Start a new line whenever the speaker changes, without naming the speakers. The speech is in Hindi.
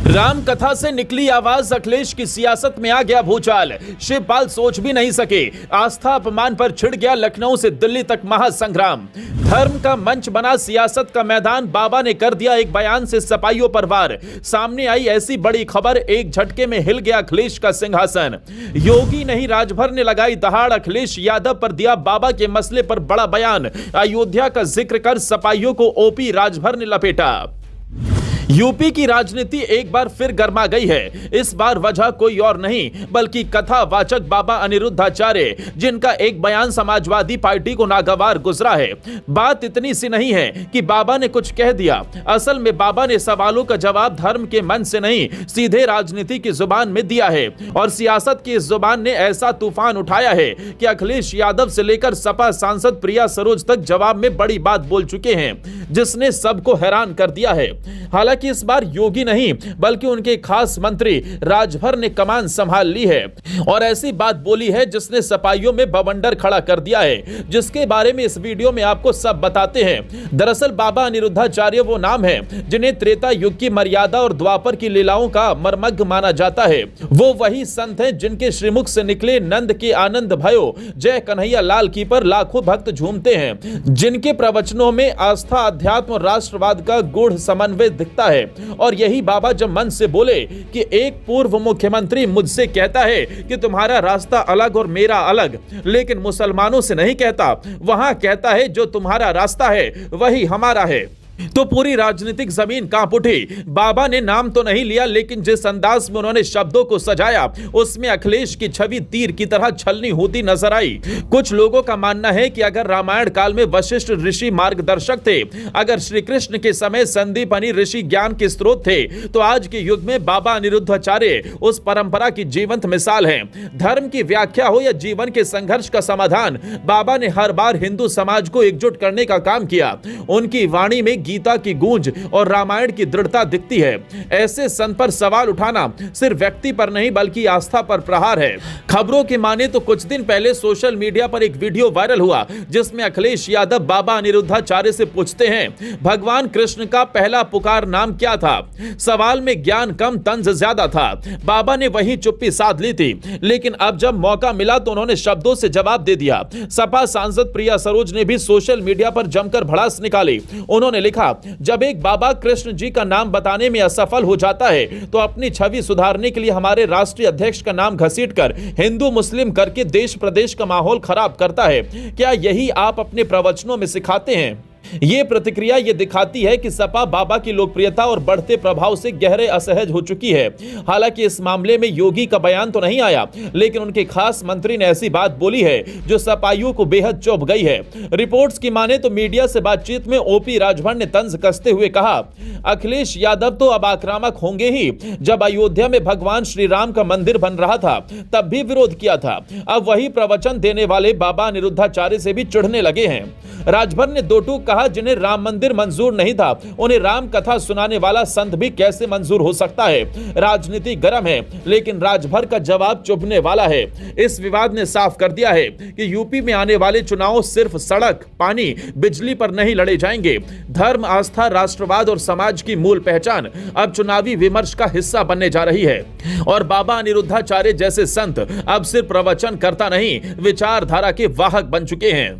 राम कथा से निकली आवाज अखिलेश की सियासत में आ गया भूचाल। शिवपाल सोच भी नहीं सके, आस्था अपमान पर छिड़ गया लखनऊ से दिल्ली तक महासंग्राम। धर्म का मंच बना सियासत का मैदान, बाबा ने कर दिया एक बयान से सपाइयों पर वार। सामने आई ऐसी बड़ी खबर, एक झटके में हिल गया अखिलेश का सिंहासन। योगी नहीं राजभर ने लगाई दहाड़, अखिलेश यादव पर दिया बाबा के मसले पर बड़ा बयान। अयोध्या का जिक्र कर सपाइयों को ओपी राजभर ने लपेटा। यूपी की राजनीति एक बार फिर गर्मा गई है। इस बार वजह कोई और नहीं बल्कि कथावाचक बाबा अनिरुद्धाचार्य, जिनका एक बयान समाजवादी पार्टी को नागवार गुजरा है। बात इतनी सी नहीं है कि बाबा ने कुछ कह दिया, असल में बाबा ने सवालों का जवाब धर्म के मन से नहीं, सीधे राजनीति की जुबान में दिया है। और सियासत की इस जुबान ने ऐसा तूफान उठाया है कि अखिलेश यादव से लेकर सपा सांसद प्रिया सरोज तक जवाब में बड़ी बात बोल चुके हैं, जिसने सबको हैरान कर दिया है। हालांकि इस बार योगी नहीं बल्कि उनके खास मंत्री राजभर ने कमान संभाल ली है और ऐसी बात बोली है जिसने सपाइयों में बवंडर खड़ा कर दिया है, जिसके बारे में इस वीडियो में आपको सब बताते हैं। दरअसल बाबा अनिरुद्धाचार्य वो नाम है जिन्हें त्रेता युग की मर्यादा और द्वापर की लीलाओं का मर्मज्ञ माना जाता है। वो वही संत हैं जिनके श्रीमुख से निकले नंद के आनंद भयो जय कन्हैया लाल की पर लाखों भक्त झूमते हैं, जिनके प्रवचनों में आस्था, अध्यात्म और राष्ट्रवाद का गूढ़ समन्वय दिखता है। और यही बाबा जब मन से बोले कि एक पूर्व मुख्यमंत्री मुझसे कहता है कि तुम्हारा रास्ता अलग और मेरा अलग, लेकिन मुसलमानों से नहीं कहता, वहां कहता है जो तुम्हारा रास्ता है वही हमारा है, तो पूरी राजनीतिक जमीन कांप उठी। बाबा ने नाम तो नहीं लिया, लेकिन जिस अंदाज में उन्होंने शब्दों को सजाया उसमें अखिलेश की छवि तीर की तरह छलनी होती नजर आई। कुछ लोगों का मानना है कि अगर रामायण काल में वशिष्ठ ऋषि मार्गदर्शक थे, अगर श्री कृष्ण के समय संदीपनी ऋषि ज्ञान के स्रोत थे, तो आज के युग में बाबा अनिरुद्धाचार्य उस परंपरा की जीवंत मिसाल है। धर्म की व्याख्या हो या जीवन के संघर्ष का समाधान, बाबा ने हर बार हिंदू समाज को एकजुट करने का काम किया। उनकी वाणी में गीता की गूंज और रामायण की दृढ़ता दिखती है। ऐसे संत पर सवाल उठाना सिर्फ व्यक्ति पर नहीं बल्कि आस्था पर प्रहार है। खबरों की माने तो कुछ दिन पहले सोशल मीडिया पर एक वीडियो वायरल हुआ जिसमें अखिलेश यादव बाबा अनिरुद्धाचार्य से पूछते हैं, भगवान कृष्ण का पहला पुकार नाम क्या था? सवाल में ज्ञान कम तंज ज्यादा था। बाबा ने वही चुप्पी साध ली थी, लेकिन अब जब मौका मिला तो उन्होंने शब्दों से जवाब दे दिया। सपा सांसद प्रिया सरोज ने भी सोशल मीडिया पर जमकर भड़ास निकाली। उन्होंने लिखा, जब एक बाबा कृष्ण जी का नाम बताने में असफल हो जाता है तो अपनी छवि सुधारने के लिए हमारे राष्ट्रीय अध्यक्ष का नाम घसीटकर हिंदू मुस्लिम करके देश प्रदेश का माहौल खराब करता है। क्या यही आप अपने प्रवचनों में सिखाते हैं? ये प्रतिक्रिया ये दिखाती है कि सपा बाबा की लोकप्रियता और बढ़ते प्रभाव से गहरे असहज हो चुकी है। हालांकि इस मामले में योगी का बयान तो नहीं आया, लेकिन उनके खास मंत्री ने ऐसी बात बोली है जो सपाइयों को बेहद चौंक गई है। रिपोर्ट्स की माने तो मीडिया से बातचीत में ओपी राजभर ने तंज कसते हुए कहा, अखिलेश यादव तो अब आक्रामक होंगे ही। जब अयोध्या में भगवान श्री राम का मंदिर बन रहा था तब भी विरोध किया था, अब वही प्रवचन देने वाले बाबा अनिरुद्धाचार्य से भी चिढ़ने लगे हैं। राजभर ने दो टूक कहा, जिन्हें राम मंदिर मंजूर नहीं था उन्हें राम कथा सुनाने वाला संत भी कैसे मंजूर हो सकता है? राजनीति गर्म है, लेकिन राजभर का जवाब चुभने वाला है। इस विवाद ने साफ कर दिया है कि यूपी में आने वाले चुनाव सिर्फ सड़क, पानी, बिजली पर नहीं लड़े जाएंगे। धर्म, आस्था, राष्ट्रवाद और समाज की मूल पहचान अब चुनावी विमर्श का हिस्सा बनने जा रही है। और बाबा अनिरुद्धाचार्य जैसे संत अब सिर्फ प्रवचन करता नहीं, विचारधारा के वाहक बन चुके हैं।